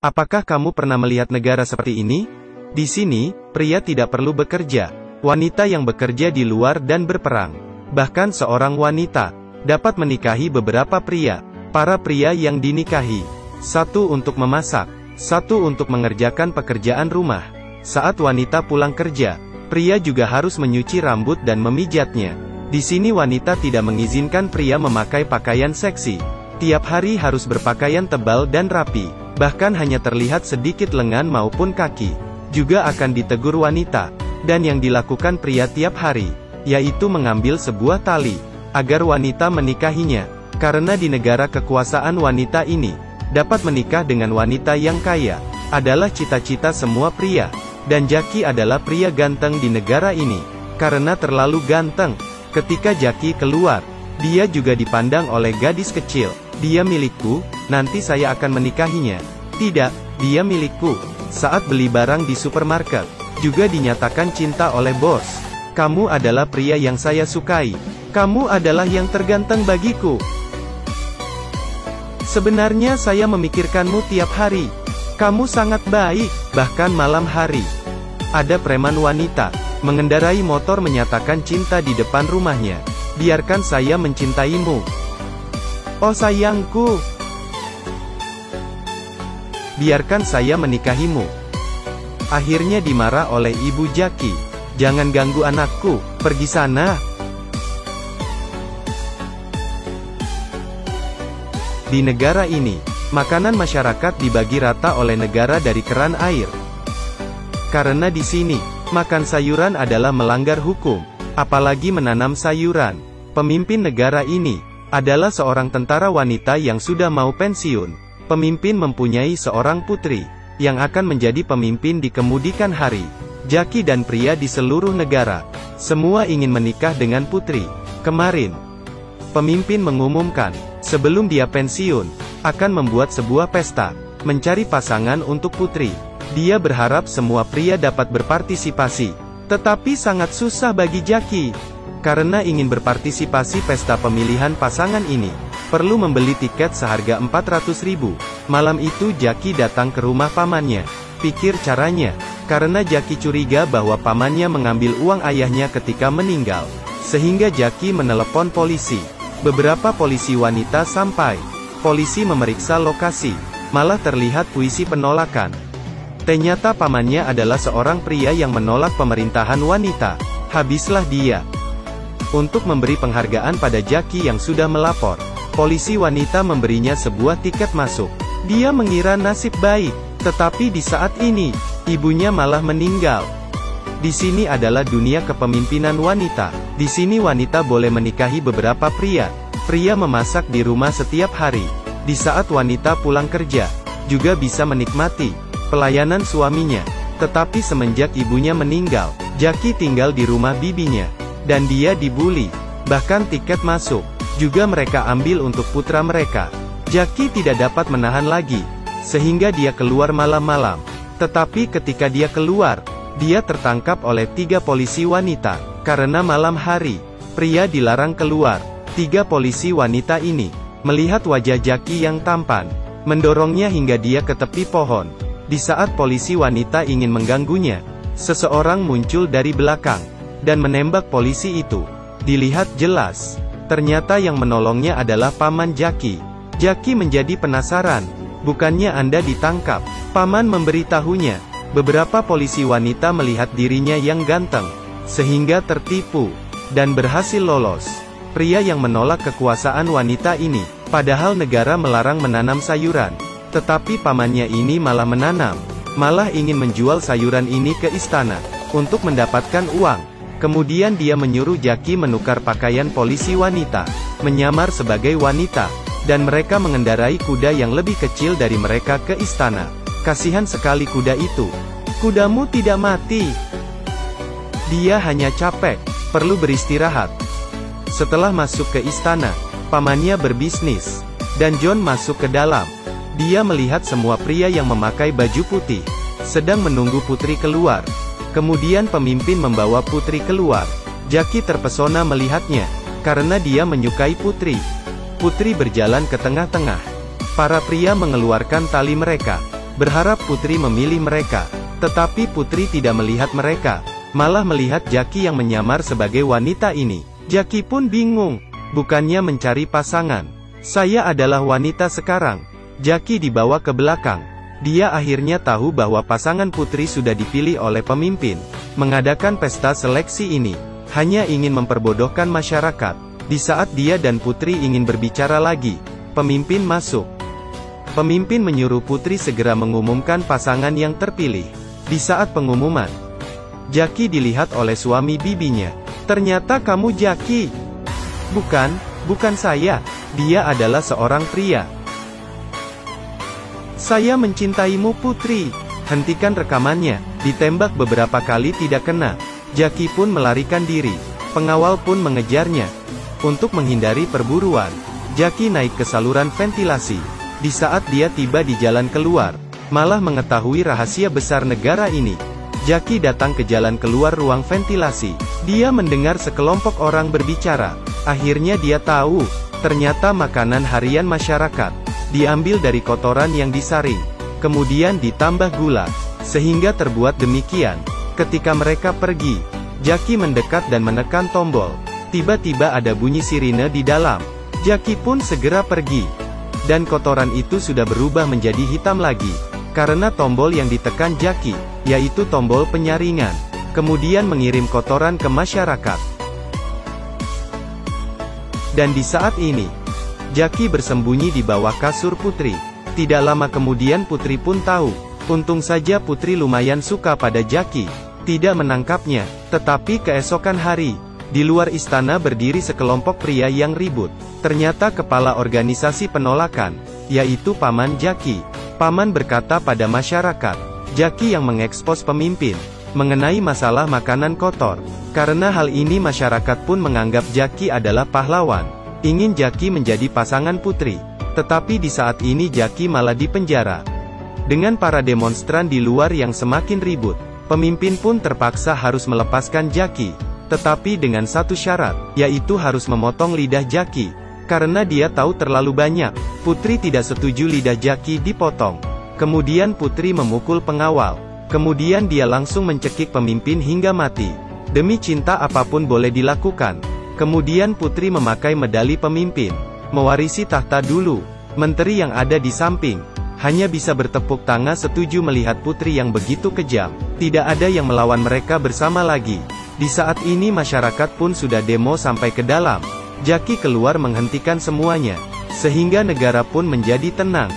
Apakah kamu pernah melihat negara seperti ini? Di sini, pria tidak perlu bekerja. Wanita yang bekerja di luar dan berperang. Bahkan seorang wanita dapat menikahi beberapa pria. Para pria yang dinikahi. Satu untuk memasak. Satu untuk mengerjakan pekerjaan rumah. Saat wanita pulang kerja, pria juga harus menyuci rambut dan memijatnya. Di sini wanita tidak mengizinkan pria memakai pakaian seksi. Tiap hari harus berpakaian tebal dan rapi. Bahkan hanya terlihat sedikit lengan maupun kaki. Juga akan ditegur wanita. Dan yang dilakukan pria tiap hari, yaitu mengambil sebuah tali, agar wanita menikahinya. Karena di negara kekuasaan wanita ini, dapat menikah dengan wanita yang kaya, adalah cita-cita semua pria. Dan Jackie adalah pria ganteng di negara ini. Karena terlalu ganteng, ketika Jackie keluar, dia juga dipandang oleh gadis kecil. Dia milikku, nanti saya akan menikahinya. Tidak, dia milikku. Saat beli barang di supermarket, juga dinyatakan cinta oleh bos. Kamu adalah pria yang saya sukai. Kamu adalah yang terganteng bagiku. Sebenarnya saya memikirkanmu tiap hari. Kamu sangat baik, bahkan malam hari. Ada preman wanita, mengendarai motor menyatakan cinta di depan rumahnya. Biarkan saya mencintaimu. Oh sayangku. Biarkan saya menikahimu. Akhirnya dimarah oleh ibu Jackie. Jangan ganggu anakku, pergi sana. Di negara ini, makanan masyarakat dibagi rata oleh negara dari keran air. Karena di sini, makan sayuran adalah melanggar hukum, apalagi menanam sayuran. Pemimpin negara ini adalah seorang tentara wanita yang sudah mau pensiun. Pemimpin mempunyai seorang putri yang akan menjadi pemimpin di kemudian hari. Jackie dan pria di seluruh negara semua ingin menikah dengan putri. Kemarin, pemimpin mengumumkan sebelum dia pensiun akan membuat sebuah pesta mencari pasangan untuk putri. Dia berharap semua pria dapat berpartisipasi, tetapi sangat susah bagi Jackie. Karena ingin berpartisipasi pesta pemilihan pasangan ini, perlu membeli tiket seharga 400.000. Malam itu Jackie datang ke rumah pamannya. Pikir caranya, karena Jackie curiga bahwa pamannya mengambil uang ayahnya ketika meninggal. Sehingga Jackie menelepon polisi. Beberapa polisi wanita sampai. Polisi memeriksa lokasi. Malah terlihat puisi penolakan. Ternyata pamannya adalah seorang pria yang menolak pemerintahan wanita. Habislah dia. Untuk memberi penghargaan pada Jackie yang sudah melapor, polisi wanita memberinya sebuah tiket masuk. Dia mengira nasib baik, tetapi di saat ini, ibunya malah meninggal. Di sini adalah dunia kepemimpinan wanita. Di sini wanita boleh menikahi beberapa pria. Pria memasak di rumah setiap hari. Di saat wanita pulang kerja, juga bisa menikmati pelayanan suaminya. Tetapi semenjak ibunya meninggal, Jackie tinggal di rumah bibinya. Dan dia dibully. Bahkan tiket masuk juga mereka ambil untuk putra mereka. Jackie tidak dapat menahan lagi, sehingga dia keluar malam-malam. Tetapi ketika dia keluar, dia tertangkap oleh 3 polisi wanita. Karena malam hari, pria dilarang keluar. 3 polisi wanita ini melihat wajah Jackie yang tampan, mendorongnya hingga dia ke tepi pohon. Di saat polisi wanita ingin mengganggunya, seseorang muncul dari belakang dan menembak polisi itu. Dilihat jelas, ternyata yang menolongnya adalah paman Jackie. Jackie menjadi penasaran. Bukannya Anda ditangkap? Paman memberitahunya. Beberapa polisi wanita melihat dirinya yang ganteng, sehingga tertipu, dan berhasil lolos. Pria yang menolak kekuasaan wanita ini, padahal negara melarang menanam sayuran. Tetapi pamannya ini malah menanam, malah ingin menjual sayuran ini ke istana, untuk mendapatkan uang. Kemudian dia menyuruh Jackie menukar pakaian polisi wanita, menyamar sebagai wanita, dan mereka mengendarai kuda yang lebih kecil dari mereka ke istana. Kasihan sekali kuda itu. Kudamu tidak mati. Dia hanya capek, perlu beristirahat. Setelah masuk ke istana, pamannya berbisnis, dan John masuk ke dalam. Dia melihat semua pria yang memakai baju putih, sedang menunggu putri keluar. Kemudian pemimpin membawa putri keluar. Jackie terpesona melihatnya, karena dia menyukai putri. Putri berjalan ke tengah-tengah. Para pria mengeluarkan tali mereka, berharap putri memilih mereka. Tetapi putri tidak melihat mereka, malah melihat Jackie yang menyamar sebagai wanita ini. Jackie pun bingung, bukannya mencari pasangan. Saya adalah wanita sekarang. Jackie dibawa ke belakang. Dia akhirnya tahu bahwa pasangan putri sudah dipilih oleh pemimpin. Mengadakan pesta seleksi ini hanya ingin memperbodohkan masyarakat. Di saat dia dan putri ingin berbicara lagi, pemimpin masuk. Pemimpin menyuruh putri segera mengumumkan pasangan yang terpilih. Di saat pengumuman, Jackie dilihat oleh suami bibinya. Ternyata kamu Jackie. Bukan saya. Dia adalah seorang pria. Saya mencintaimu putri. Hentikan rekamannya. Ditembak beberapa kali tidak kena. Jackie pun melarikan diri. Pengawal pun mengejarnya. Untuk menghindari perburuan, Jackie naik ke saluran ventilasi. Di saat dia tiba di jalan keluar, malah mengetahui rahasia besar negara ini. Jackie datang ke jalan keluar ruang ventilasi. Dia mendengar sekelompok orang berbicara. Akhirnya dia tahu, ternyata makanan harian masyarakat diambil dari kotoran yang disaring, kemudian ditambah gula, sehingga terbuat demikian. Ketika mereka pergi, Jackie mendekat dan menekan tombol. Tiba-tiba ada bunyi sirine di dalam. Jackie pun segera pergi. Dan kotoran itu sudah berubah menjadi hitam lagi. Karena tombol yang ditekan Jackie, yaitu tombol penyaringan, kemudian mengirim kotoran ke masyarakat. Dan di saat ini, Jackie bersembunyi di bawah kasur putri. Tidak lama kemudian putri pun tahu. Untung saja putri lumayan suka pada Jackie. Tidak menangkapnya. Tetapi keesokan hari, di luar istana berdiri sekelompok pria yang ribut. Ternyata kepala organisasi penolakan, yaitu Paman Jackie. Paman berkata pada masyarakat, Jackie yang mengekspos pemimpin mengenai masalah makanan kotor. Karena hal ini masyarakat pun menganggap Jackie adalah pahlawan. Ingin Jackie menjadi pasangan putri. Tetapi di saat ini Jackie malah dipenjara. Dengan para demonstran di luar yang semakin ribut, pemimpin pun terpaksa harus melepaskan Jackie. Tetapi dengan satu syarat, yaitu harus memotong lidah Jackie. Karena dia tahu terlalu banyak, putri tidak setuju lidah Jackie dipotong. Kemudian putri memukul pengawal. Kemudian dia langsung mencekik pemimpin hingga mati. Demi cinta apapun boleh dilakukan. Kemudian putri memakai medali pemimpin. Mewarisi tahta dulu. Menteri yang ada di samping hanya bisa bertepuk tangan setuju melihat putri yang begitu kejam. Tidak ada yang melawan mereka bersama lagi. Di saat ini masyarakat pun sudah demo sampai ke dalam. Jackie keluar menghentikan semuanya, sehingga negara pun menjadi tenang.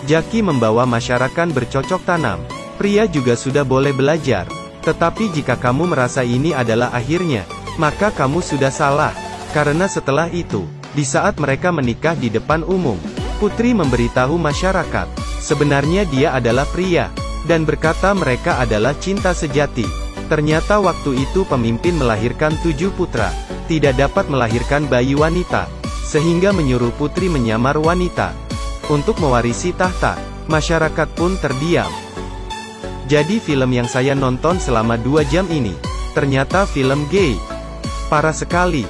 Jackie membawa masyarakat bercocok tanam. Pria juga sudah boleh belajar. Tetapi jika kamu merasa ini adalah akhirnya, maka kamu sudah salah. Karena setelah itu, di saat mereka menikah di depan umum, putri memberitahu masyarakat, sebenarnya dia adalah pria, dan berkata mereka adalah cinta sejati. Ternyata waktu itu pemimpin melahirkan 7 putra, tidak dapat melahirkan bayi wanita, sehingga menyuruh putri menyamar wanita, untuk mewarisi tahta. Masyarakat pun terdiam. Jadi film yang saya nonton selama 2 jam ini, ternyata film gay. Parah sekali.